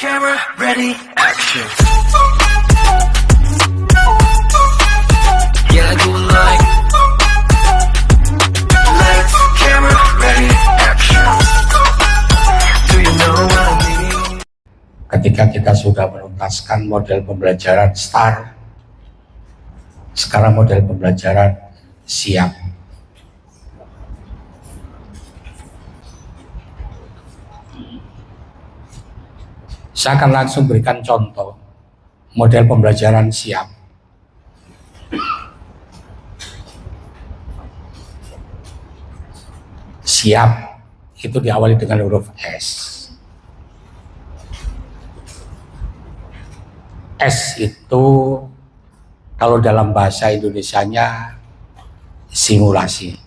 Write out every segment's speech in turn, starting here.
camera, ready, action. Yeah, I do it like. Lights, camera, ready, action. Do you know what I mean? Ketika kita sudah menuntaskan model pembelajaran STAR, sekarang model pembelajaran siap. Saya akan langsung berikan contoh model pembelajaran siap. Siap itu diawali dengan huruf S. S itu kalau dalam bahasa Indonesianya simulasi.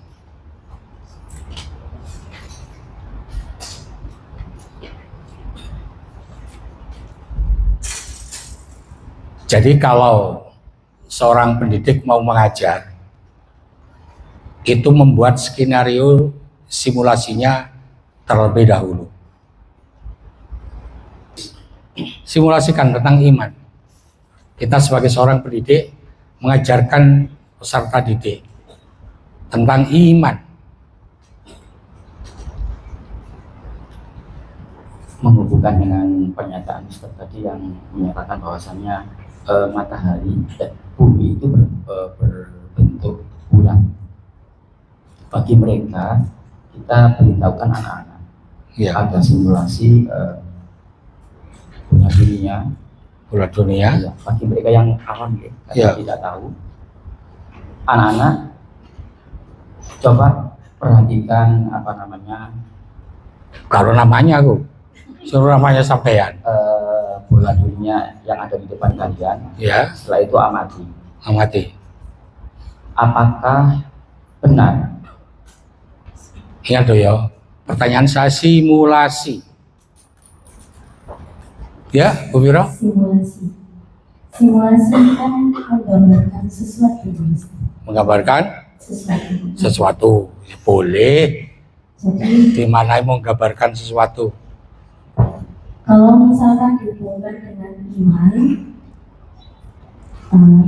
Jadi kalau seorang pendidik mau mengajar, itu membuat skenario simulasinya terlebih dahulu. Simulasikan tentang iman. Kita sebagai seorang pendidik mengajarkan peserta didik tentang iman. Menghubungkan dengan pernyataan Ustaz tadi yang menyatakan bahwasannya matahari dan bumi itu berbentuk bulan. Bagi mereka, kita beritahukan anak-anak ada simulasi bulan dunia. Ya, bagi mereka yang awam tidak tahu, anak-anak coba perhatikan Kalau namanya aku suruh namanya sampean. Bola dunia yang ada di depan kalian. Ya. Setelah itu amati. Apakah benar? Ingat ya, pertanyaan saya simulasi. Ya, Bu Mira? Simulasi. Simulasi kan menggambarkan sesuatu. Menggambarkan sesuatu. Ya, boleh. Jadi, di mana mau menggambarkan sesuatu? kalau misalkan dihubungkan dengan iman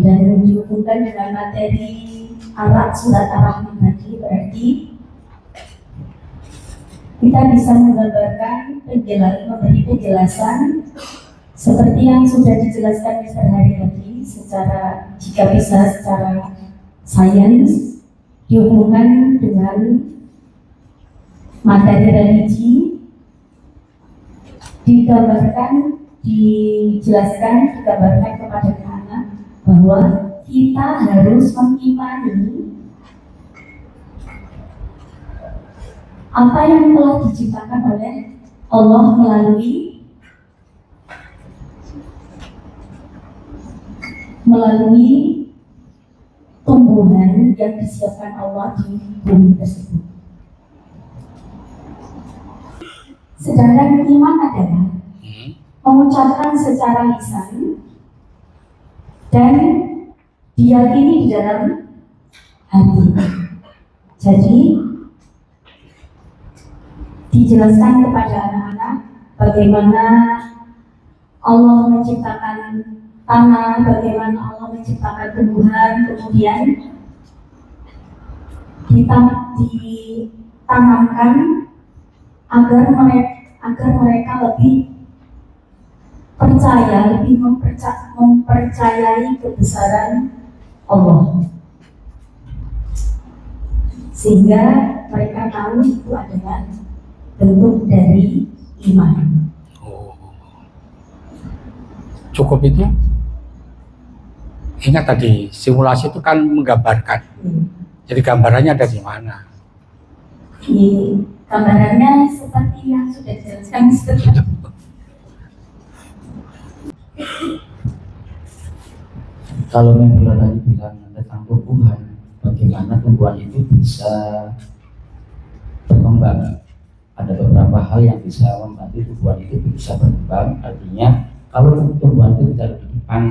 dan dihubungkan dengan materi surat Ar-Rahman tadi, berarti kita bisa menggambarkan memberi penjelasan seperti yang sudah dijelaskan Mr. Hari tadi, jika bisa secara sains dihubungkan dengan materi religi, digambarkan kepada anak bahwa kita harus mengimani apa yang telah diciptakan oleh Allah melalui tumbuhan yang disiapkan Allah di bumi tersebut. Sedangkan iman adalah mengucapkan secara lisan dan diyakini di dalam hati. Jadi dijelaskan kepada anak-anak bagaimana Allah menciptakan tanah, bagaimana Allah menciptakan tumbuhan, kemudian ditanamkan agar mereka lebih percaya, lebih mempercayai kebesaran Allah, sehingga mereka tahu itu adalah bentuk dari iman. Cukup itu. Ingat tadi simulasi itu kan menggambarkan. Jadi gambarannya ada di mana? Gambarannya seperti yang sudah dijelaskan sebelumnya. Kalau yang tadi bilang tentang tumbuhan, bagaimana tumbuhan itu bisa berkembang? Ada beberapa hal yang bisa membantu tumbuhan itu bisa berkembang. Artinya kalau tumbuhan itu tidak di depan,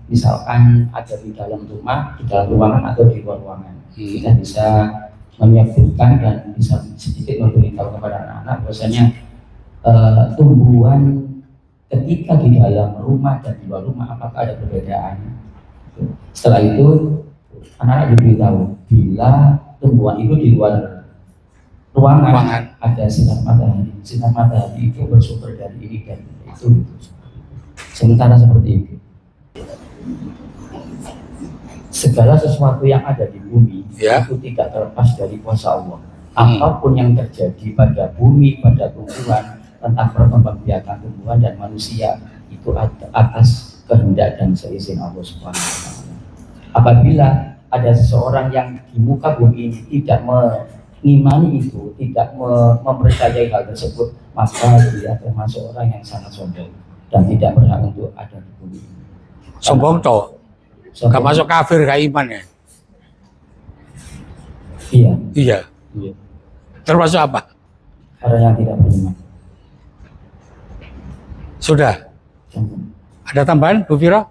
misalkan ada di dalam rumah, di dalam ruangan atau di luar ruangan, kita bisa menyebutkan dan bisa sedikit memberitahu kepada anak-anak bahwasanya tumbuhan ketika di dalam rumah dan di luar rumah apakah ada perbedaan. Setelah itu anak-anak diberitahu bila tumbuhan itu di luar ruangan ada sinar matahari. Sinar matahari itu bersumber dari ini dan itu. Sementara seperti itu. Segala sesuatu yang ada di bumi itu tidak terlepas dari kuasa Allah. Apapun yang terjadi pada bumi, pada tumbuhan, tentang perkembangbiakan tumbuhan dan manusia itu atas kehendak dan seizin Allah Subhanahu wa taala. Apabila ada seseorang yang di muka bumi ini tidak mengimani itu, tidak mempercayai hal tersebut, maka dia termasuk orang yang sangat sombong dan tidak berhak untuk ada di bumi ini. Sombong toh. Gak masuk kafir, gak iman ya? Iya. Iya. Iya. Termasuk apa? Orang yang tidak beriman. Sudah. Ada tambahan, Bu Viro?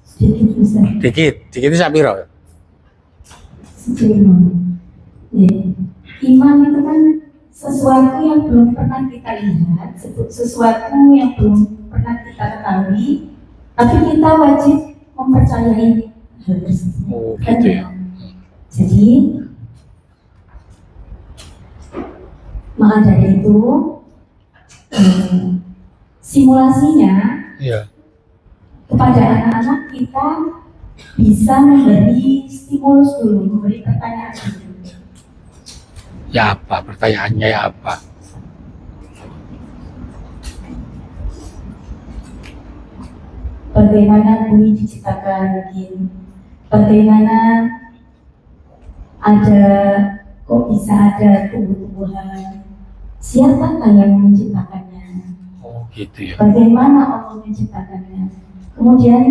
Sedikit bisa. Dikit itu Sapiro. Iman. Ya. Iman itu kan sesuatu yang belum pernah kita lihat, sesuatu yang belum pernah kita ketahui, tapi kita wajib mempercayai hal tersebut. Oh, gitu ya. Jadi, maka dari itu simulasinya Iya. kepada anak-anak kita bisa memberi stimulus dulu, memberi pertanyaan dulu. Ya apa? Pertanyaannya ya apa? Bagaimana bumi diciptakan mungkin, bagaimana kok bisa ada tumbuh-tumbuhan, siapakah yang menciptakannya, Oh gitu ya. bagaimana Allah menciptakannya. Kemudian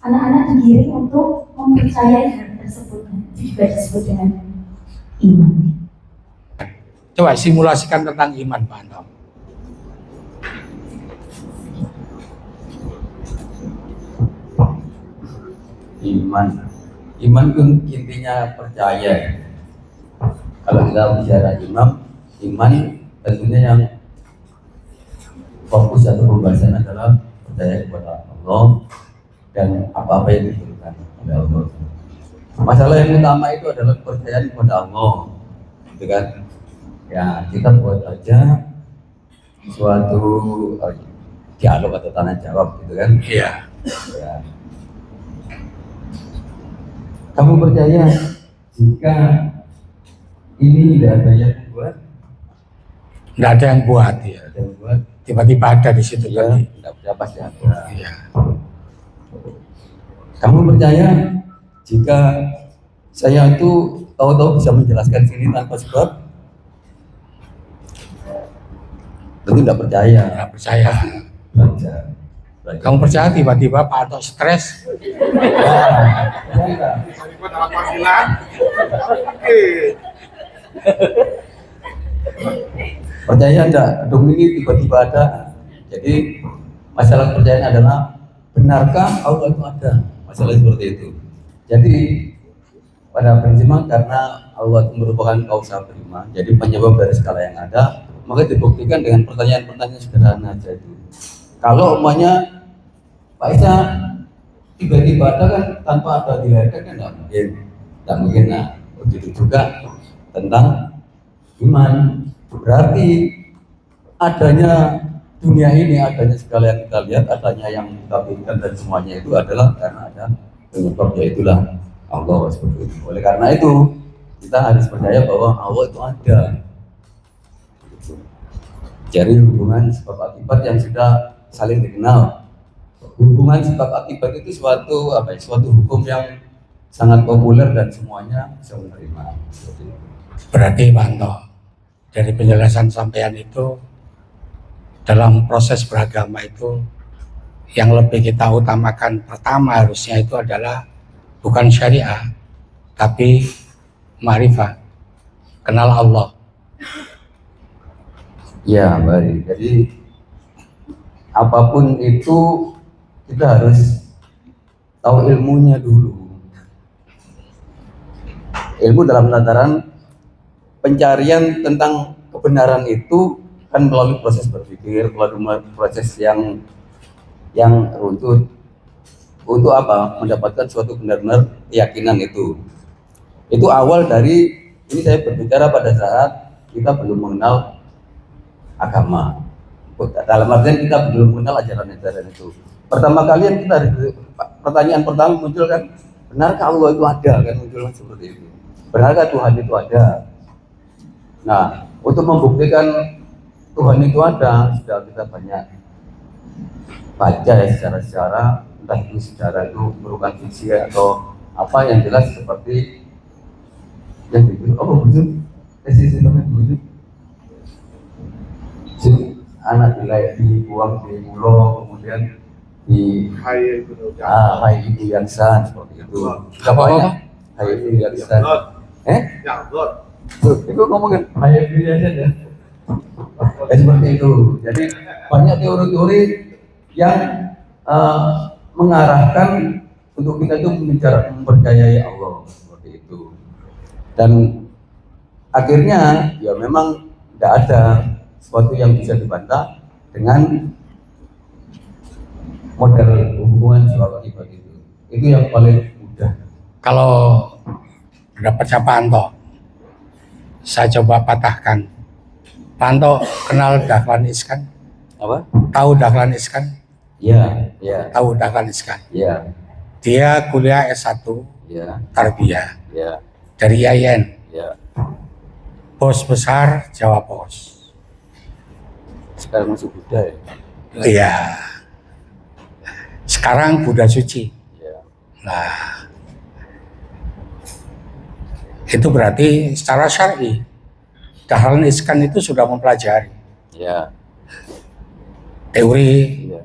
anak-anak digiring untuk mempercayai hal tersebut, itu juga disebut dengan iman. Coba simulasikan tentang iman, Pak Anto. Iman itu intinya percaya. Kalau kita bicara iman tentunya yang fokus atau pembahasan adalah percaya kepada Allah dan apa-apa yang diturunkan oleh Allah. Masalah yang utama itu adalah kepercayaan kepada Allah, gitu kan? Ya kita buat aja suatu dialog atau tanya jawab, gitu kan? Iya. Ya. Kamu percaya jika ini tidak ada yang buat? Nggak ada yang buat ya. Ada yang buat? Tiba-tiba ada di situ Ya, tadi. tidak percaya pasti ada. Iya. Kamu percaya jika saya itu tahu-tahu bisa menjelaskan sini tanpa sebab? Tentu tidak percaya. Nggak percaya. Belajar. Kamu percaya tiba-tiba Pak Anto stres? Percaya enggak? Gedung ini tiba-tiba ada. Jadi masalah kepercayaan adalah benarkah Allah itu ada? Masalah seperti itu. Jadi pada prinsipnya karena Allah itu merupakan kausa prima, jadi penyebab dari segala yang ada, maka dibuktikan dengan pertanyaan-pertanyaan sederhana aja itu. Kalau umpamanya Pak Isa tiba-tiba ada kan tanpa ada dilahirkan kan nggak mungkin. Nah begitu juga tentang iman. Berarti adanya dunia ini, adanya segala yang kita lihat, adanya yang kita pikirkan dan semuanya itu adalah karena ada penyebab, yaitulah Allah seperti itu. Oleh karena itu kita harus percaya bahwa Allah itu ada. Jadi hubungan sebab akibat yang sudah saling dikenal. Hubungan sebab akibat itu suatu hukum yang sangat populer dan semuanya bisa menerima. Seperti itu. Berarti Pak Anto, dari penjelasan sampean itu dalam proses beragama itu yang lebih kita utamakan pertama harusnya itu adalah bukan syariah tapi ma'rifah, kenal Allah. Ya, baik. Jadi apapun itu kita harus tahu ilmunya dulu. Ilmu dalam tataran pencarian tentang kebenaran itu kan melalui proses berpikir, melalui proses yang runtut untuk apa? Mendapatkan suatu benar-benar keyakinan itu. Itu awal dari ini saya berbicara pada saat kita belum mengenal agama. Dalam artian kita belum mengenal ajaran-ajaran itu. Pertama kali yang kita pertanyaan pertama muncul kan, benarkah Allah itu ada? Kan muncul seperti itu. Benarkah Tuhan itu ada? Nah, untuk membuktikan Tuhan itu ada, sudah kita banyak baca ya secara entah itu secara itu merupakan fiksi atau apa yang jelas seperti yang itu apa wujud sisi namanya wujud anak dibuang di mulo kemudian di hai ibu yang san seperti itu apa hai ibu yang san itu ngomongin hai ibu yang san ya seperti itu. Jadi banyak teori-teori yang mengarahkan untuk kita itu mempercayai Allah seperti itu. Dan akhirnya ya memang tidak ada sesuatu yang bisa dibantah dengan model hubungan sebab akibat itu. Itu yang paling mudah. Kalau pendapatnya Pak Anto, saya coba patahkan. Pak Anto kenal Dahlan Iskan? Apa? Tahu Dahlan Iskan? Ya, ya. Tahu Dahlan Iskan? Ya. Dia kuliah S1 Ya. Tarbiyah Ya. dari IAIN. Ya. Bos besar Jawa Pos. Sekarang masih Buddha ya. Iya. Sekarang Buddha Suci. Ya. Nah, itu berarti secara syar'i Dahlan Iskan itu sudah mempelajari Ya. teori Ya.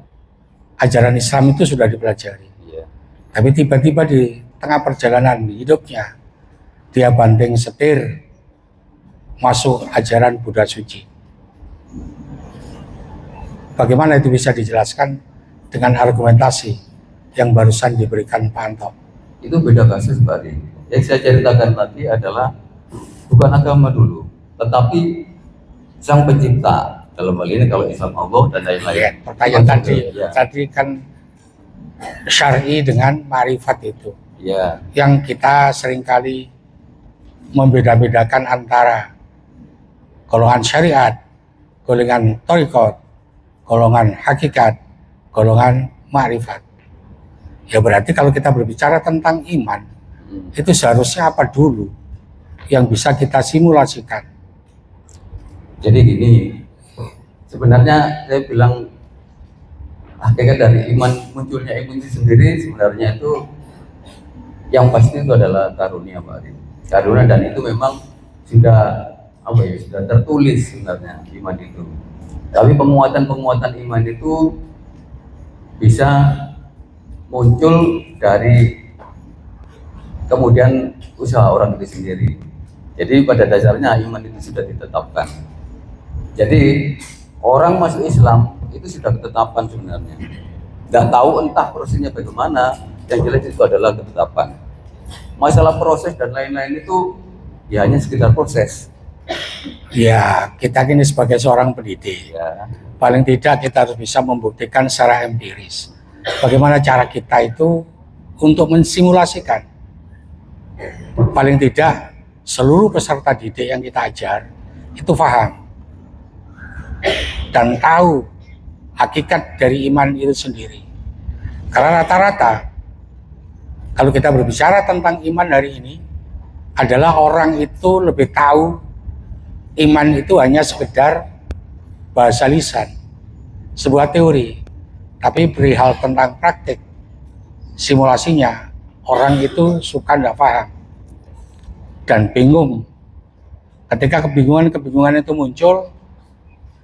ajaran Islam itu sudah dipelajari. Ya. Tapi tiba-tiba di tengah perjalanan hidupnya dia banting setir masuk ajaran Buddha Suci. Bagaimana itu bisa dijelaskan dengan argumentasi yang barusan diberikan Pak Anto? Itu beda kasus Pak Adi. Yang saya ceritakan tadi adalah bukan agama dulu, tetapi sang pencipta. Dalam hal ini kalau Islam Allah dan lain-lain. Ya, pertanyaan tadi, Ya. tadi kan syar'i dengan ma'rifat itu, Ya. yang kita seringkali membeda-bedakan antara golongan syariat, golongan thariqat, golongan hakikat, golongan ma'rifat. Ya berarti kalau kita berbicara tentang iman, itu seharusnya apa dulu yang bisa kita simulasikan? Jadi gini, sebenarnya saya bilang hakikat dari iman, munculnya iman itu sendiri sebenarnya itu yang pasti itu adalah karunia Pak Adi. Karunia, dan itu memang sudah apa ya, sudah tertulis sebenarnya iman itu. Tapi penguatan iman itu bisa muncul dari kemudian usaha orang itu sendiri. Jadi pada dasarnya iman itu sudah ditetapkan. Jadi orang masuk Islam itu sudah ketetapan sebenarnya. Nggak tahu entah prosesnya bagaimana, yang jelas itu adalah ketetapan. Masalah proses dan lain-lain itu ya hanya sekitar proses. Ya kita ini sebagai seorang pendidik, Ya, paling tidak kita harus bisa membuktikan secara empiris bagaimana cara kita itu untuk mensimulasikan. Paling tidak seluruh peserta didik yang kita ajar itu paham dan tahu hakikat dari iman itu sendiri. Karena rata-rata kalau kita berbicara tentang iman hari ini adalah orang itu lebih tahu iman itu hanya sekedar bahasa lisan, sebuah teori. Tapi perihal tentang praktik, simulasinya, orang itu suka tidak paham dan bingung. Ketika kebingungan itu muncul,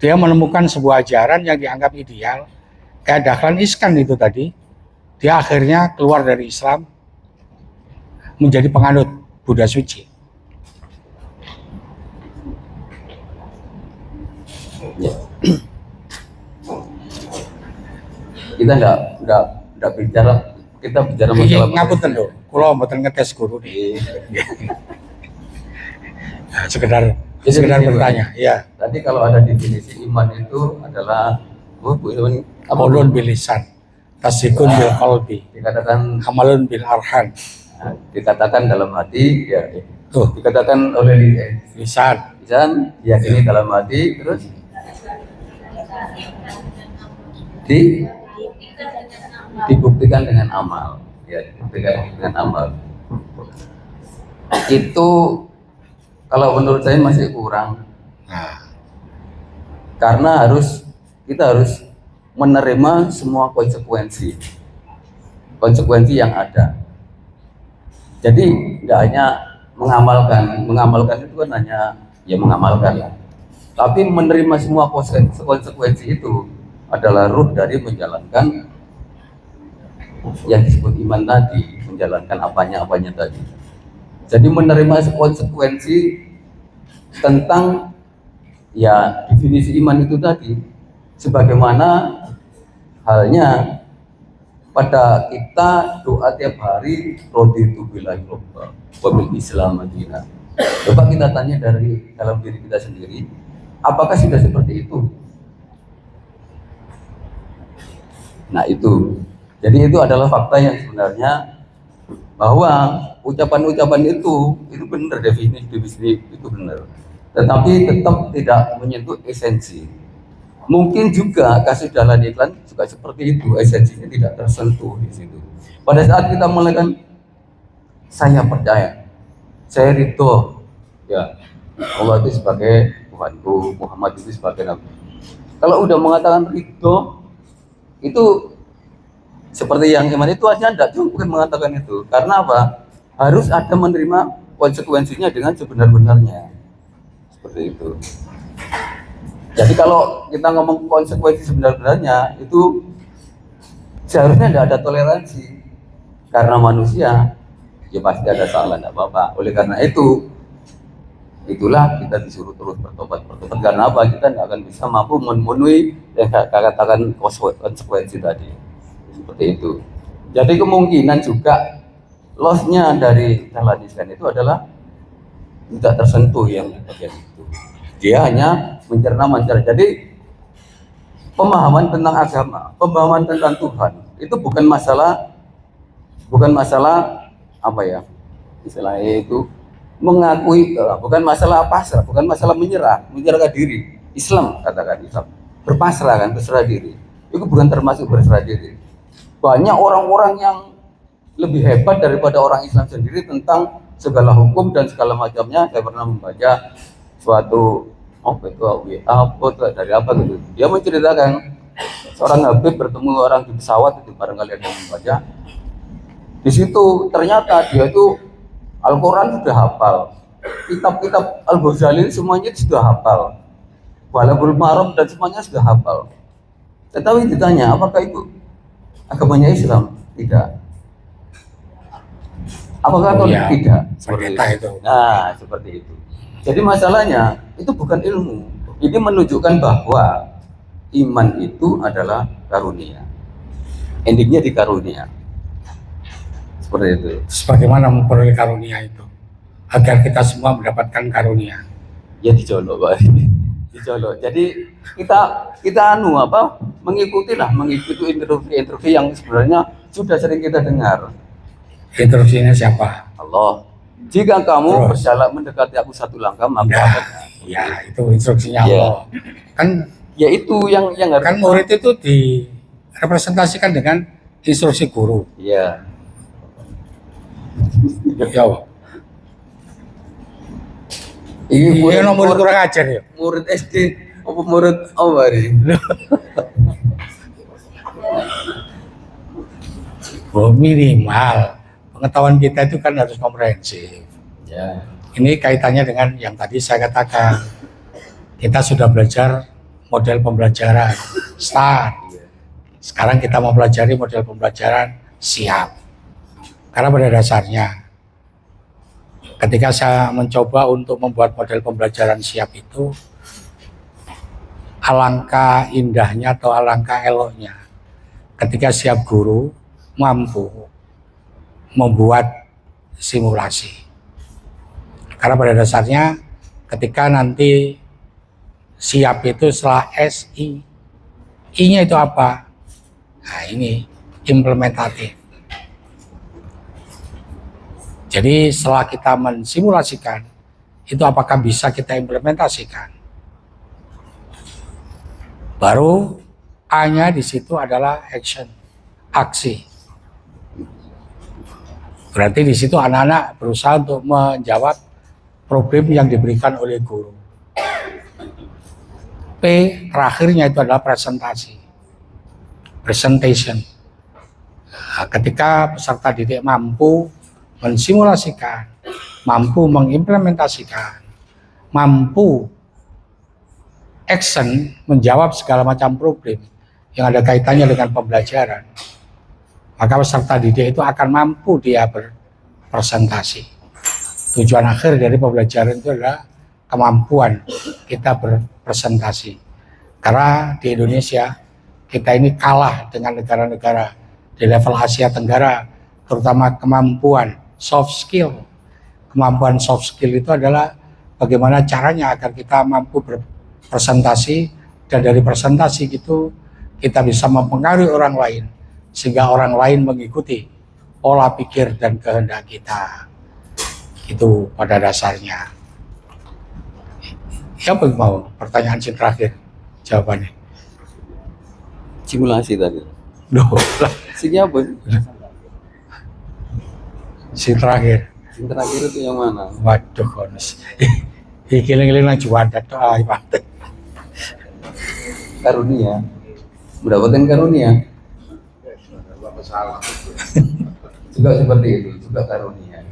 dia menemukan sebuah ajaran yang dianggap ideal, kayak Dahlan Iskan itu tadi, dia akhirnya keluar dari Islam menjadi penganut Buddha Suci. ya. Kita nggak bicara, kita bicara masalah Ngapunten lho, kula mboten ngetes guru nih. Sekedar Jadi sekedar begini, Pak. bertanya. Ya, Tadi kalau ada definisi iman itu adalah Bu Iwan, apa qaulun bil lisan, tasdikun bil qalbi, dikatakan amalun bil arhan. dikatakan dalam hati, ya Tuh, dikatakan oleh lisan. lisan, diyakini dalam hati, terus dibuktikan dengan amal, ya dibuktikan dengan amal. Itu kalau menurut saya masih kurang, Nah, karena kita harus menerima semua konsekuensi yang ada. Jadi nggak hanya mengamalkan itu kan hanya ya mengamalkan ya. Tapi menerima semua konsekuensi itu adalah ruh dari menjalankan yang disebut iman tadi, menjalankan apanya tadi. Jadi menerima konsekuensi tentang ya definisi iman itu tadi, sebagaimana halnya pada kita doa tiap hari raditu billahi robba wa bil islam madina. Coba kita tanya dari dalam diri kita sendiri, apakah sudah seperti itu? Nah itu, jadi itu adalah fakta yang sebenarnya bahwa ucapan-ucapan itu benar, definisi itu benar, tetapi tetap tidak menyentuh esensi. Mungkin juga kasus dalam iklan juga seperti itu, esensinya tidak tersentuh di situ. Pada saat kita melakukan saya percaya, saya ridho, ya Allah itu sebagai Tuhanku, Muhammad itu sebagai Nabi. Kalau udah mengatakan ridho, itu seperti yang iman itu aja tidak cukup mengatakan itu. Karena apa? Harus ada menerima konsekuensinya dengan sebenar-benarnya. Seperti itu. Jadi kalau kita ngomong konsekuensi sebenar-benarnya, itu seharusnya tidak ada toleransi. Karena manusia, ya pasti ada salah, tidak apa-apa. Oleh karena itulah kita disuruh terus bertobat. Karena apa? Kita tidak akan bisa mampu memenuhi yang katakan konsekuensi tadi. Seperti itu. Jadi kemungkinan juga loss-nya dari Dahlan Iskan itu adalah tidak tersentuh yang bagian itu. Dia hanya mencerna. Jadi pemahaman tentang agama, pemahaman tentang Tuhan itu bukan masalah apa ya istilahnya itu mengakui, bukan masalah pasrah, bukan masalah menyerahkan diri. Islam katakan Islam berpasrah kan, berserah diri. Itu bukan termasuk berserah diri. Banyak orang-orang yang lebih hebat daripada orang Islam sendiri tentang segala hukum dan segala macamnya. Saya pernah membaca suatu dari apa gitu. Dia menceritakan seorang Habib bertemu orang di pesawat, itu barangkali ada yang membaca. Di situ ternyata dia itu Al-Quran sudah hafal, kitab-kitab Al-Ghazali semuanya sudah hafal, Balaghul Maram dan semuanya sudah hafal. Tetapi ditanya, apakah itu agamanya Islam? Tidak. Apakah tidak? Seperti itu. Nah, seperti itu. Jadi masalahnya itu bukan ilmu. Ini menunjukkan bahwa iman itu adalah karunia. Endingnya di karunia. Seperti itu. Sebagaimana memperoleh karunia itu agar kita semua mendapatkan karunia. Ya dicolok Pak. Dicolok. Jadi kita mengikuti instruksi yang sebenarnya sudah sering kita dengar. Instruksinya siapa? Allah. Jika kamu berjalan mendekati aku satu langkah, maka ya itu instruksinya Allah. Kan ya itu yang harus. Kan murid itu direpresentasikan dengan instruksi guru. Iya. Ya. Ini murid kurang ajar ya. Murid SD apa murid apa ini? Minimal pengetahuan kita itu kan harus komprehensif. Ya. Ini kaitannya dengan yang tadi saya katakan. Kita sudah belajar model pembelajaran start. Sekarang kita mau pelajari model pembelajaran siap. Karena pada dasarnya ketika saya mencoba untuk membuat model pembelajaran siap itu, alangkah indahnya atau alangkah eloknya ketika siap guru mampu membuat simulasi. Karena pada dasarnya ketika nanti siap itu setelah SI. I-nya itu apa? Nah ini implementatif. Jadi setelah kita mensimulasikan, itu apakah bisa kita implementasikan? Baru A-nya di situ adalah action, aksi. Berarti di situ anak-anak berusaha untuk menjawab problem yang diberikan oleh guru. P terakhirnya itu adalah presentasi, presentation. Nah, ketika peserta didik mampu mensimulasikan, mampu mengimplementasikan, mampu action, menjawab segala macam problem yang ada kaitannya dengan pembelajaran, maka peserta didik itu akan mampu dia berpresentasi. Tujuan akhir dari pembelajaran itu adalah kemampuan kita berpresentasi. Karena di Indonesia kita ini kalah dengan negara-negara di level Asia Tenggara, terutama kemampuan soft skill. Kemampuan soft skill itu adalah bagaimana caranya agar kita mampu berpresentasi, dan dari presentasi itu kita bisa mempengaruhi orang lain sehingga orang lain mengikuti pola pikir dan kehendak kita. Itu pada dasarnya. Siapa yang mau pertanyaan yang terakhir jawabannya? Simulasi tadi. Loh, Sini apa? si terakhir. Yang terakhir itu yang mana? Waduh, konus. Giling-giling nang juanda tuh mantep. Karunia. Mendapatkan karunia. Juga seperti itu, juga karunia.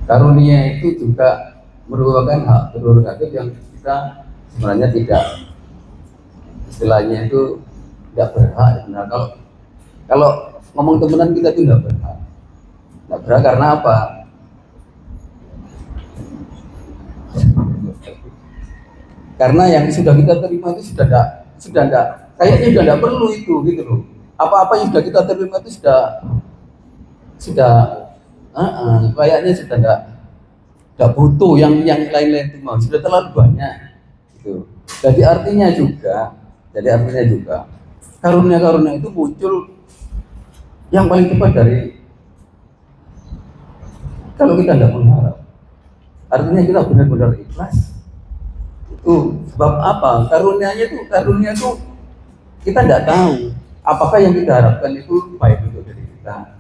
Karunia itu juga merupakan hak prerogatif yang kita sebenarnya tidak, istilahnya itu tidak berhak. Nah, kalau ngomong temenan kita itu tidak berhak. Tidak berhak karena apa? Karena yang sudah kita terima itu sudah tidak, kayaknya sudah tidak perlu itu gitu loh. Apa-apa yang sudah kita terima itu kayaknya sudah tidak butuh yang lain-lain itu mau, sudah terlalu banyak gitu. Jadi artinya juga karunia-karunia itu muncul yang paling cepat dari kalau kita tidak mengharap. Artinya kita benar-benar ikhlas. Itu sebab apa? Karunia itu kita tidak tahu apakah yang kita harapkan itu baik untuk diri kita.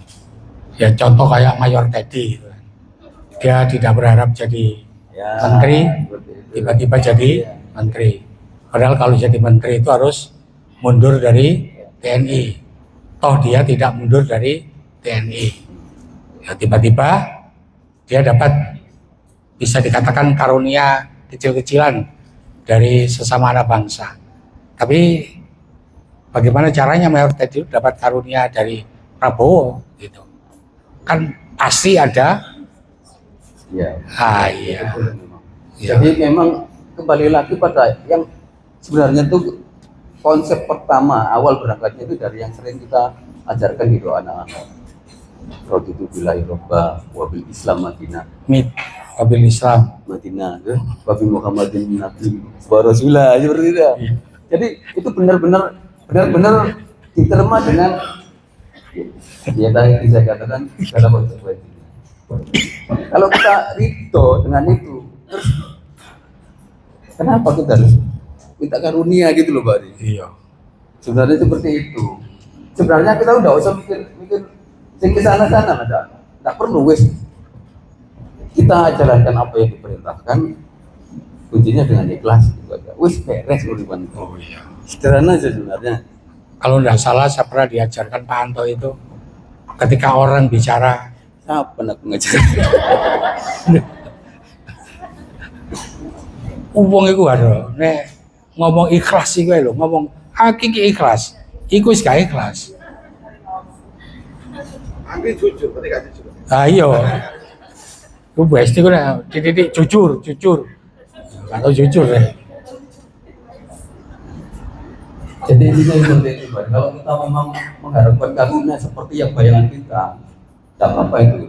Ya contoh kayak Mayor Teddy, dia tidak berharap jadi menteri, tiba-tiba jadi menteri. Padahal kalau jadi menteri itu harus mundur dari TNI. Toh dia tidak mundur dari TNI. Ya tiba-tiba dia dapat, bisa dikatakan karunia kecil-kecilan dari sesama anak bangsa. Tapi bagaimana caranya Mayor Teddy dapat karunia dari Prabowo gitu? Kan pasti ada. Ya. Iya. Jadi memang kembali lagi pada yang sebenarnya itu konsep pertama awal berangkatnya itu dari yang sering kita ajarkan gitu anak-anak. Raditu billahi robba wabil Islam Madinah. Wabil Islam Madinah, wabil Muhammadin Nabi wa Rasulullah, seperti itu. Jadi itu benar-benar diterima dengan ya tadi saya katakan dalam konsekuensinya. Kalau kita ridho dengan itu, terus kenapa kita harus minta karunia gitu loh, Pak? Iya. Sebenarnya seperti itu. Sebenarnya kita udah usah mikir sing ke sana-sana, enggak perlu wes. Kita jalankan apa yang diperintahkan, kuncinya dengan ikhlas gitu aja. Wes beres urusan. Oh iya. Sederhana aja sebenarnya. Kalau tidak salah saya pernah diajarkan Pak Anto itu, ketika orang bicara, Apa nak ngajar? wong iku lho, nek ngomong ikhlas iku lho, ngomong iki ikhlas, iku wis gak ikhlas. Anggi jujur, ketika jujur. Ah iya. Ku pasti ku nek titik jujur. Atau jujur deh. Jadi intinya seperti itu, Pak. Kalau kita memang mengharapkan karunia seperti yang bayangan kita, tak apa itu.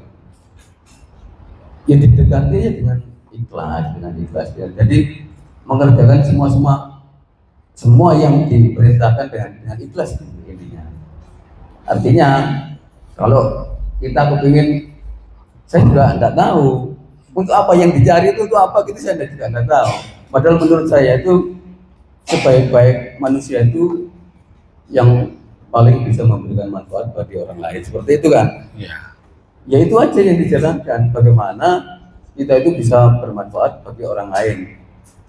Ya didekati ya dengan ikhlas dengan ikhlas ya. Jadi mengerjakan semua yang diperintahkan dengan ikhlas intinya. Artinya kalau kita kepingin, saya juga tidak tahu untuk apa yang dicari itu untuk apa, gitu saya juga tidak tahu. Padahal menurut saya itu sebaik-baik manusia itu yang paling bisa memberikan manfaat bagi orang lain, seperti itu kan? Ya. Ya itu aja yang dijalankan, bagaimana kita itu bisa bermanfaat bagi orang lain.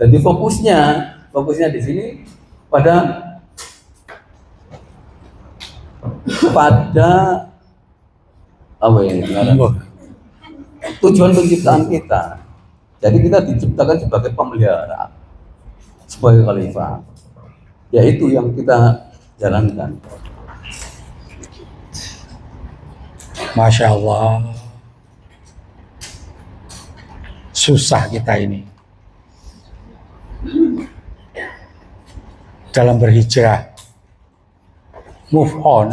Jadi fokusnya di sini pada apa ya? Tujuan penciptaan kita. Jadi kita diciptakan sebagai pemelihara, sebagai khalifah. Yaitu yang kita jalankan. Masya Allah, susah kita ini dalam berhijrah, move on.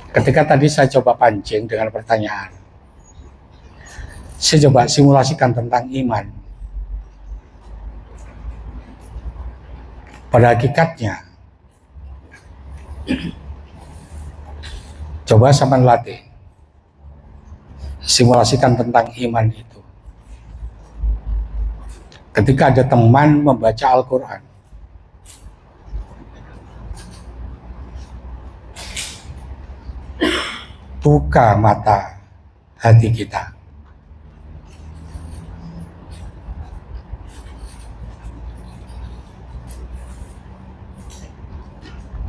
Ketika tadi saya coba pancing dengan pertanyaan, saya coba simulasikan tentang iman. Pada hakikatnya, coba sama latih, simulasikan tentang iman itu. Ketika ada teman membaca Al-Quran, buka mata hati kita.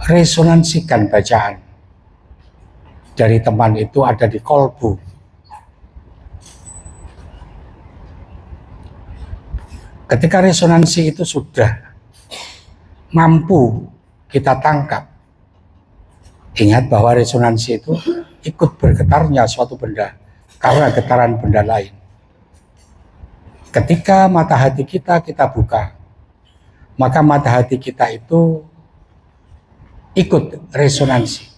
Resonansikan bacaan dari teman itu ada di kolbu. Ketika resonansi itu sudah mampu kita tangkap, ingat bahwa resonansi itu ikut bergetarnya suatu benda karena getaran benda lain. Ketika mata hati kita buka, maka mata hati kita itu ikut resonansi.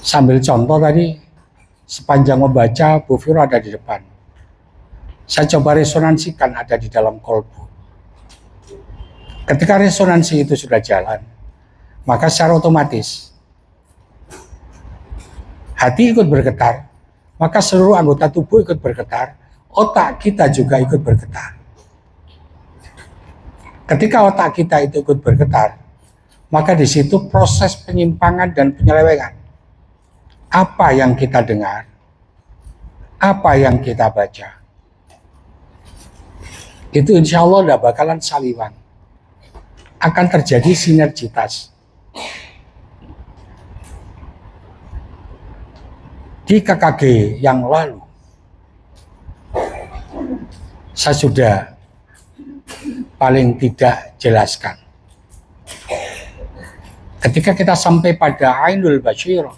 Sambil contoh tadi, sepanjang membaca, Bu Viro ada di depan. Saya coba resonansikan ada di dalam kolbu. Ketika resonansi itu sudah jalan, maka secara otomatis hati ikut bergetar, maka seluruh anggota tubuh ikut bergetar, otak kita juga ikut bergetar. Ketika otak kita itu ikut bergetar, maka di situ proses penyimpangan dan penyelewengan. Apa yang kita dengar, apa yang kita baca, itu insya Allah tidak bakalan saliwang. Akan terjadi sinergitas. Di KKG yang lalu, saya sudah paling tidak jelaskan. Ketika kita sampai pada Ainul Basyirah,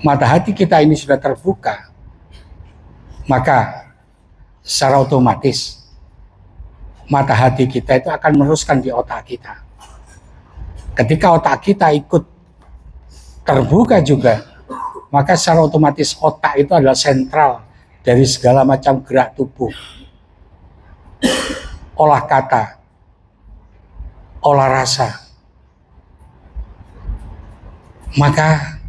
mata hati kita ini sudah terbuka, maka secara otomatis mata hati kita itu akan meneruskan di otak kita. Ketika otak kita ikut terbuka juga, maka secara otomatis otak itu adalah sentral dari segala macam gerak tubuh, olah kata, olah rasa. Maka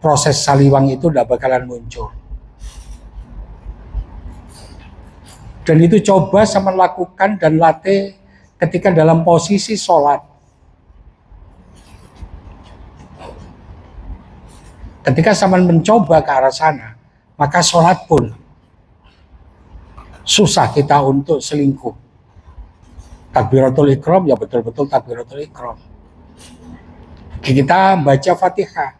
proses saliwang itu tidak bakalan muncul. Dan itu coba sama lakukan dan latih ketika dalam posisi sholat. Ketika sama mencoba ke arah sana, maka sholat pun susah kita untuk selingkuh. Takbiratul Ikram ya betul-betul takbiratul Ikram. Kita baca Fatihah,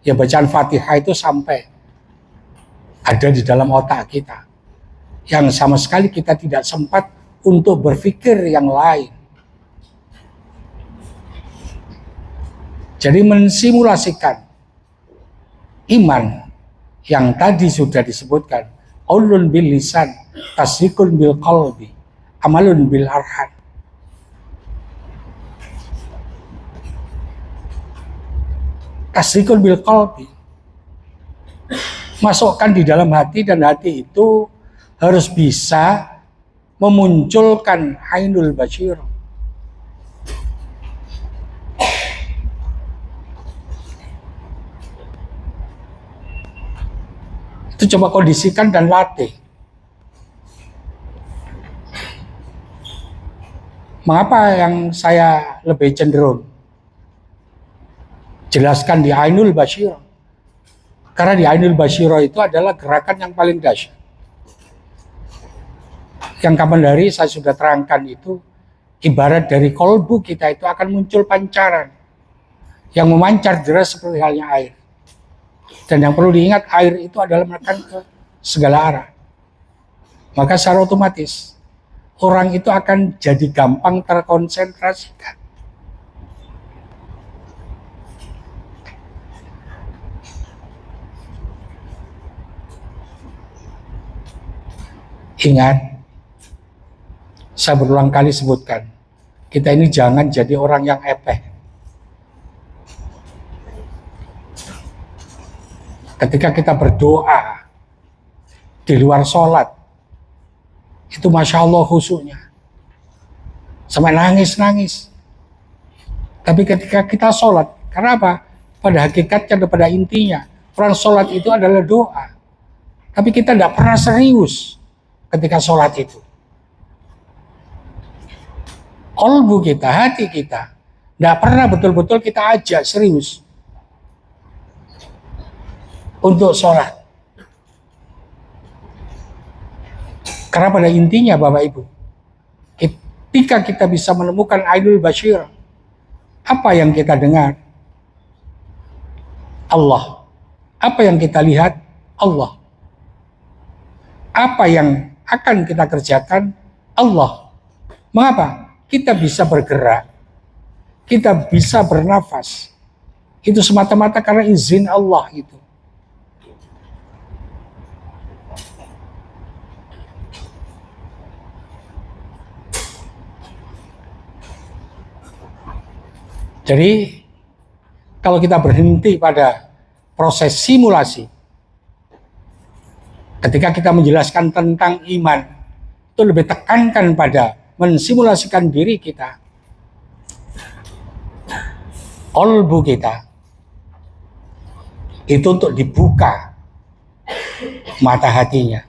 ya bacaan Fatihah itu sampai ada di dalam otak kita, yang sama sekali kita tidak sempat untuk berpikir yang lain. Jadi mensimulasikan iman yang tadi sudah disebutkan, qaulun bil lisan, tasdiqun bil qalbi, amalun bil arhan. tasdikun bil qalbi. Masukkan di dalam hati, dan hati itu harus bisa memunculkan ainul basyirah. Itu coba kondisikan dan latih. Mengapa yang saya lebih cenderung jelaskan di ainul basyirah? Karena di ainul basyirah itu adalah gerakan yang paling dahsyat. Yang kapan hari saya sudah terangkan itu, ibarat dari kolbu kita itu akan muncul pancaran yang memancar deras seperti halnya air. Dan yang perlu diingat, air itu adalah menekan ke segala arah. Maka secara otomatis orang itu akan jadi gampang terkonsentrasikan. Ingat, saya berulang kali sebutkan, kita ini jangan jadi orang yang epeh. Ketika kita berdoa di luar sholat, itu Masya Allah khusyuknya, sampai nangis-nangis. Tapi ketika kita sholat, karena apa? Pada hakikatnya dan pada intinya, orang sholat itu adalah doa. Tapi kita tidak pernah serius ketika sholat itu. Kolbu kita, hati kita, tidak pernah betul-betul kita ajak serius untuk sholat. Karena pada intinya Bapak Ibu, ketika kita bisa menemukan ainul basyirah, apa yang kita dengar? Allah. Apa yang kita lihat? Allah. Apa yang akan kita kerjakan? Allah. Mengapa? Kita bisa bergerak, kita bisa bernafas. Itu semata-mata karena izin Allah itu. Jadi kalau kita berhenti pada proses simulasi, ketika kita menjelaskan tentang iman, itu lebih tekankan pada mensimulasikan diri kita, kolbu kita, itu untuk dibuka mata hatinya.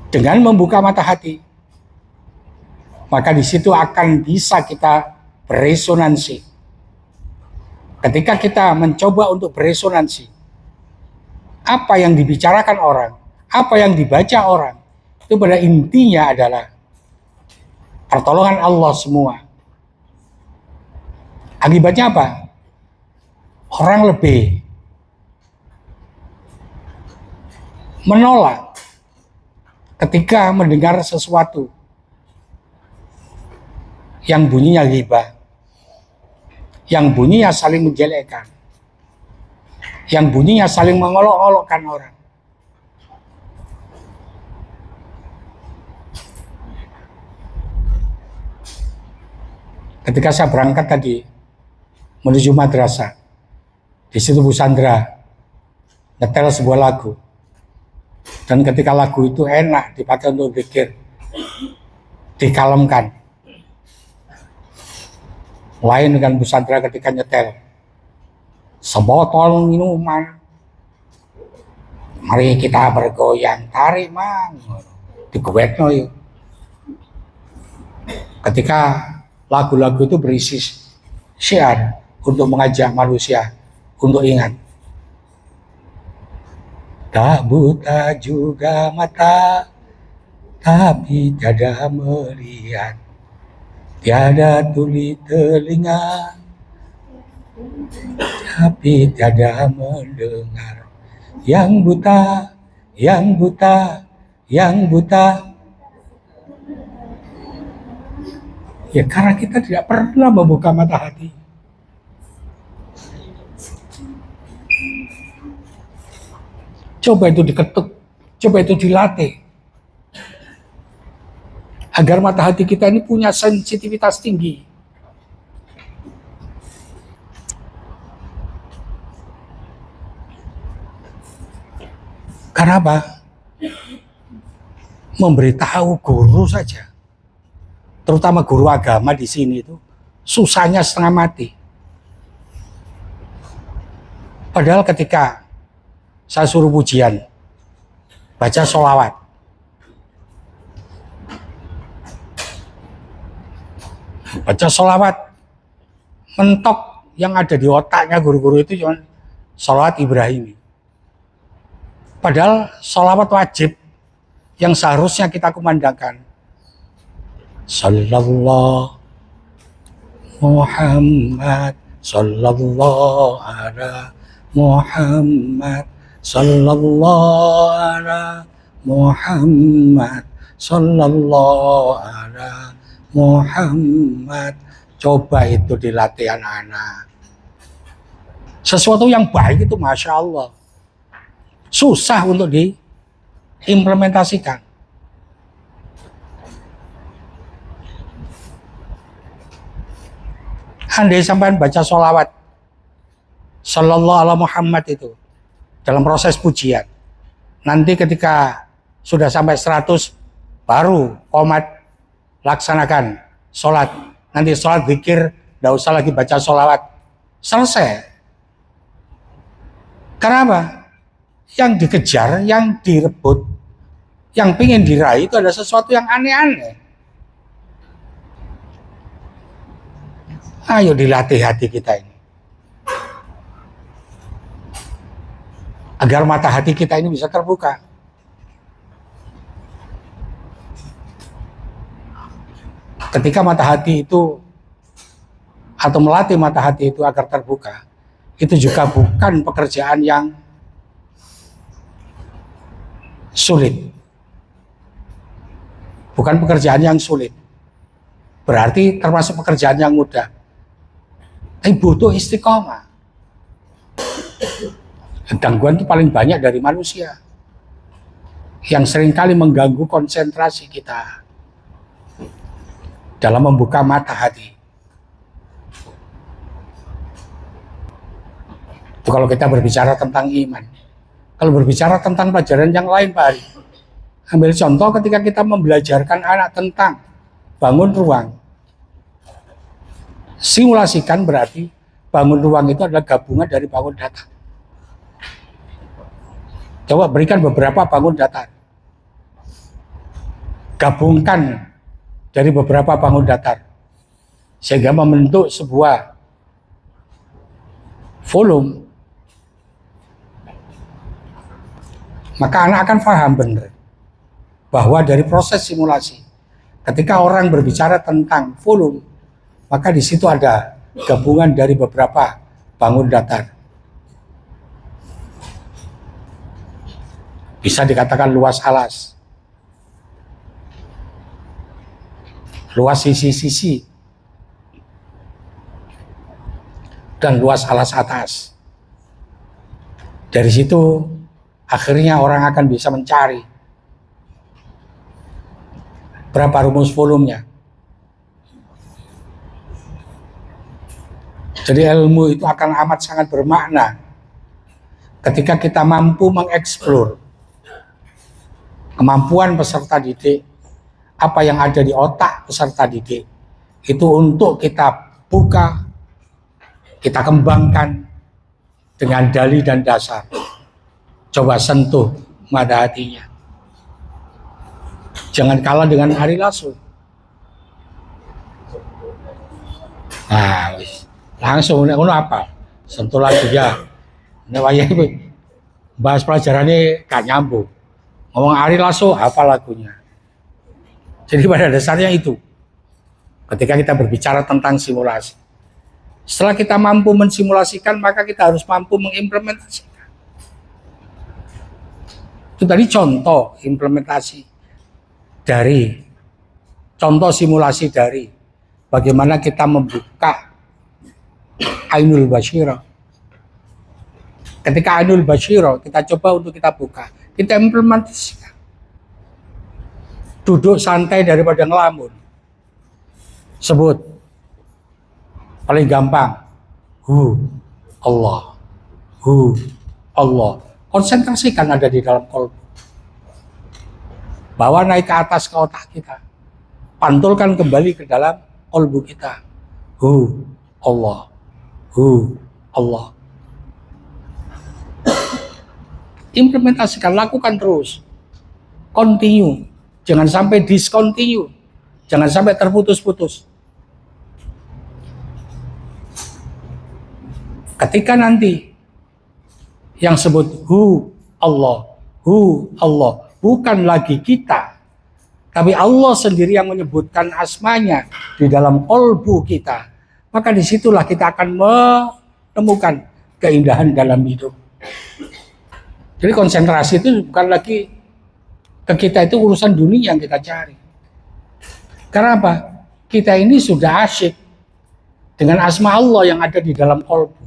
Dengan membuka mata hati, maka di situ akan bisa kita beresonansi. Ketika kita mencoba untuk beresonansi, apa yang dibicarakan orang, apa yang dibaca orang, itu pada intinya adalah pertolongan Allah semua. Akibatnya apa? Orang lebih menolak ketika mendengar sesuatu yang bunyinya ghibah, yang bunyinya saling menjelekkan, yang bunyinya saling mengolok-olokkan orang. Ketika saya berangkat tadi menuju madrasah, di situ Bu Sandra nyetel sebuah lagu, dan ketika lagu itu enak dipakai untuk zikir, dikalemkan. Lain dengan Bu Sandra ketika nyetel sebotol minuman, mari kita bergoyang, tarik mang, digowekno yuk. Ketika lagu-lagu itu berisi syiar untuk mengajak manusia untuk ingat, tak buta juga mata, tapi tiada melihat, tiada tuli telinga, tapi tiada mendengar. Yang buta, yang buta, yang buta. Ya karena kita tidak pernah membuka mata hati. Coba itu diketuk, coba itu dilatih. Agar mata hati kita ini punya sensitivitas tinggi. Apa? Memberitahu guru saja, terutama guru agama di sini itu susahnya setengah mati. Padahal ketika saya suruh pujian, baca sholawat, mentok yang ada di otaknya guru-guru itu cuma sholawat Ibrahimi. Padahal sholawat wajib yang seharusnya kita kumandangkan. Sallallahu Muhammad, sallallahu ala Muhammad, sallallahu ala Muhammad, sallallahu ala Muhammad. Coba itu dilatih anak-anak. Sesuatu yang baik itu Masya Allah susah untuk diimplementasikan. Andai sampai baca sholawat sallallahu ala Muhammad itu dalam proses pujian, nanti ketika sudah sampai 100 baru komat laksanakan sholat. Nanti sholat zikir, tidak usah lagi baca sholawat, selesai. Karena apa? Yang dikejar, yang direbut, yang ingin diraih itu ada sesuatu yang aneh-aneh. Ayo dilatih hati kita ini, agar mata hati kita ini bisa terbuka. Ketika mata hati itu, atau melatih mata hati itu agar terbuka, itu juga bukan pekerjaan yang sulit. Bukan pekerjaan yang sulit. Berarti termasuk pekerjaan yang mudah. Tapi butuh istiqomah. Gangguan itu paling banyak dari manusia, yang seringkali mengganggu konsentrasi kita dalam membuka mata hati. Itu kalau kita berbicara tentang iman. Kalau berbicara tentang pelajaran yang lain, Pak Ari, ambil contoh ketika kita membelajarkan anak tentang bangun ruang. Simulasikan berarti bangun ruang itu adalah gabungan dari bangun datar. Coba berikan beberapa bangun datar. Gabungkan dari beberapa bangun datar sehingga membentuk sebuah volume. Maka anak akan paham benar bahwa dari proses simulasi, ketika orang berbicara tentang volume, maka di situ ada gabungan dari beberapa bangun datar. Bisa dikatakan luas alas, luas sisi-sisi, dan luas alas atas. Dari situ akhirnya orang akan bisa mencari berapa rumus volumenya. Jadi ilmu itu akan amat sangat bermakna ketika kita mampu mengeksplor kemampuan peserta didik, apa yang ada di otak peserta didik, itu untuk kita buka, kita kembangkan dengan dalih dan dasar. Coba sentuh mata hatinya. Jangan kalah dengan Ari Lasso. Nah, langsung ngono apa? Sentuh lagi ya. Nek wayahe bahas pelajarannya gak nyambung. Ngomong Ari Lasso apa lagunya. Jadi pada dasarnya itu, ketika kita berbicara tentang simulasi, setelah kita mampu mensimulasikan, maka kita harus mampu mengimplementasikan. Itu tadi contoh implementasi dari, contoh simulasi dari bagaimana kita membuka Ainul Basyirah. Ketika Ainul Basyirah kita coba untuk kita buka, kita implementasikan. Duduk santai daripada ngelamun. Sebut. Paling gampang. Allah. Allah. Konsentrasikan ada di dalam kolbu. bawa naik ke atas ke otak kita, pantulkan kembali ke dalam kolbu kita. Hu Allah, hu Allah. Implementasikan, lakukan terus, continue, jangan sampai discontinue, jangan sampai terputus-putus. Ketika nanti yang sebut hu Allah, bukan lagi kita, tapi Allah sendiri yang menyebutkan asmanya di dalam kolbu kita, maka disitulah kita akan menemukan keindahan dalam hidup. Jadi konsentrasi itu bukan lagi ke kita, itu urusan dunia yang kita cari. Karena apa? Kita ini sudah asyik dengan asma Allah yang ada di dalam kolbu.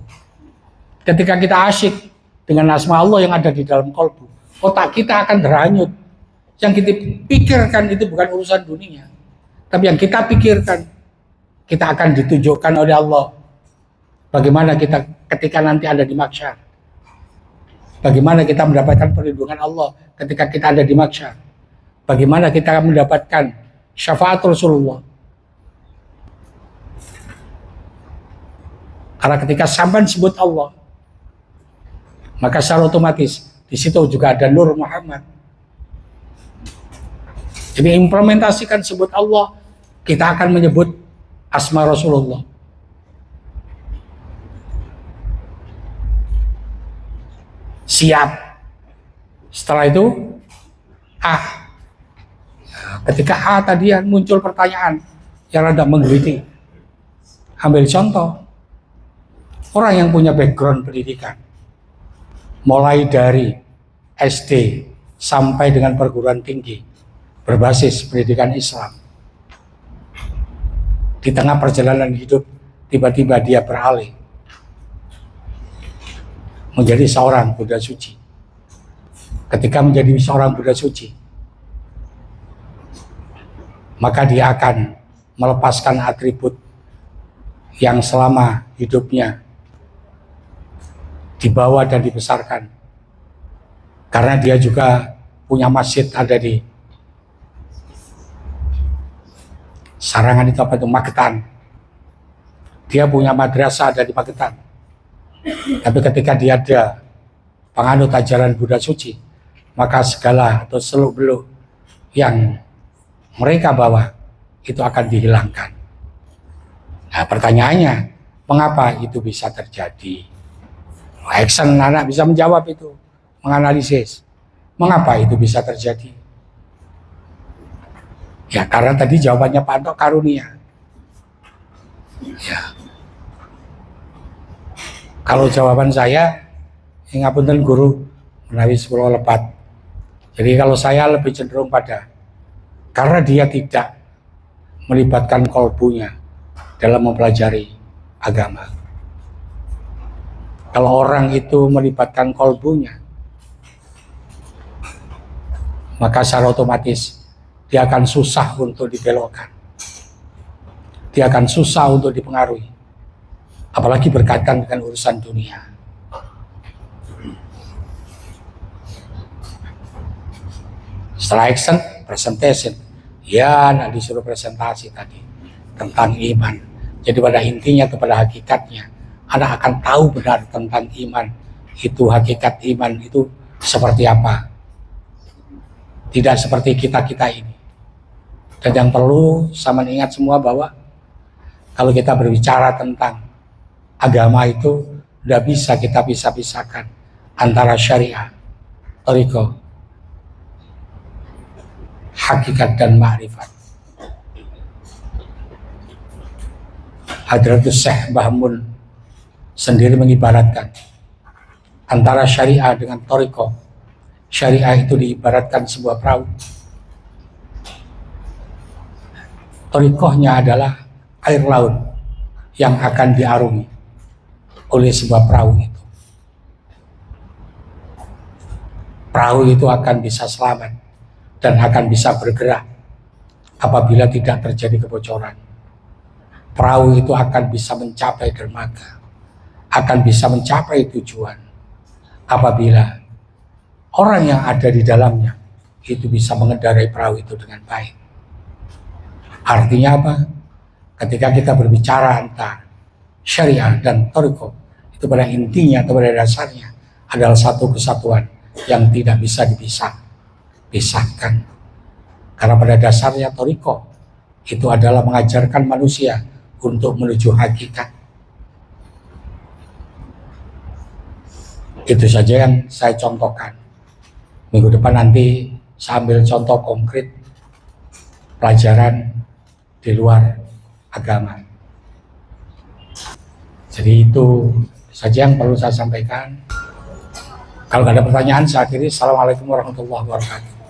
Ketika kita asyik dengan asma Allah yang ada di dalam kolbu, otak kita akan terhanyut. Yang kita pikirkan itu bukan urusan dunia, tapi yang kita pikirkan, kita akan ditunjukkan oleh Allah. Bagaimana kita ketika nanti ada di mahsyar, bagaimana kita mendapatkan perlindungan Allah ketika kita ada di mahsyar, bagaimana kita mendapatkan syafaat Rasulullah. Karena ketika sampai sebut Allah, maka secara otomatis di situ juga ada Nur Muhammad. Jadi implementasikan sebut Allah, kita akan menyebut asma Rasulullah. Siap. Setelah itu ketika tadi muncul pertanyaan yang rada menggelitik. Ambil contoh orang yang punya background pendidikan, mulai dari SD sampai dengan perguruan tinggi berbasis pendidikan Islam. Di tengah perjalanan hidup, tiba-tiba dia beralih menjadi seorang Buddha suci. Ketika menjadi seorang Buddha suci, maka dia akan melepaskan atribut yang selama hidupnya dibawa dan dibesarkan. Karena dia juga punya masjid ada di Sarangan itu apa itu? Magetan. Dia punya madrasah ada di Magetan. Tapi ketika dia ada penganut ajaran Buddha suci, maka segala atau seluk-beluk yang mereka bawa itu akan dihilangkan. Nah, pertanyaannya, mengapa itu bisa terjadi? Action anak bisa menjawab itu, menganalisis. Mengapa itu bisa terjadi? Ya karena tadi jawabannya Pak Anto karunia. Ya. Kalau jawaban saya, ngapunten guru menawi 10 lepat. Jadi kalau saya lebih cenderung pada karena dia tidak melibatkan kolbunya dalam mempelajari agama. Kalau orang itu melibatkan kolbunya, maka secara otomatis dia akan susah untuk dibelokkan. Dia akan susah untuk dipengaruhi. Apalagi berkaitan dengan urusan dunia. Setelah action, presentation. Ya, nak disuruh presentasi tadi tentang iman. Jadi pada intinya kepada hakikatnya, anak akan tahu benar tentang iman. Itu hakikat iman itu seperti apa. Tidak seperti kita-kita ini. Dan yang perlu sama ingat semua bahwa kalau kita berbicara tentang agama itu tidak bisa kita pisah-pisahkan antara syariah, thariqah, hakikat dan ma'rifat. Hadratus Syekh Mbah Mun sendiri mengibaratkan antara syariah dengan thariqah. Syariah itu diibaratkan sebuah perahu. Thariqahnya adalah air laut yang akan diarungi oleh sebuah perahu itu. Perahu itu akan bisa selamat dan akan bisa bergerak apabila tidak terjadi kebocoran. Perahu itu akan bisa mencapai dermaga, akan bisa mencapai tujuan apabila orang yang ada di dalamnya itu bisa mengendarai perahu itu dengan baik. Artinya apa? Ketika kita berbicara antara syariah dan thariqah, itu pada intinya atau pada dasarnya adalah satu kesatuan yang tidak bisa dipisahkan. Karena pada dasarnya thariqah itu adalah mengajarkan manusia untuk menuju hakikat. Itu saja yang saya contohkan. Minggu depan nanti saya ambil contoh konkret pelajaran di luar agama. Jadi itu saja yang perlu saya sampaikan. Kalau ada pertanyaan, saya akhiri. Assalamualaikum warahmatullahi wabarakatuh.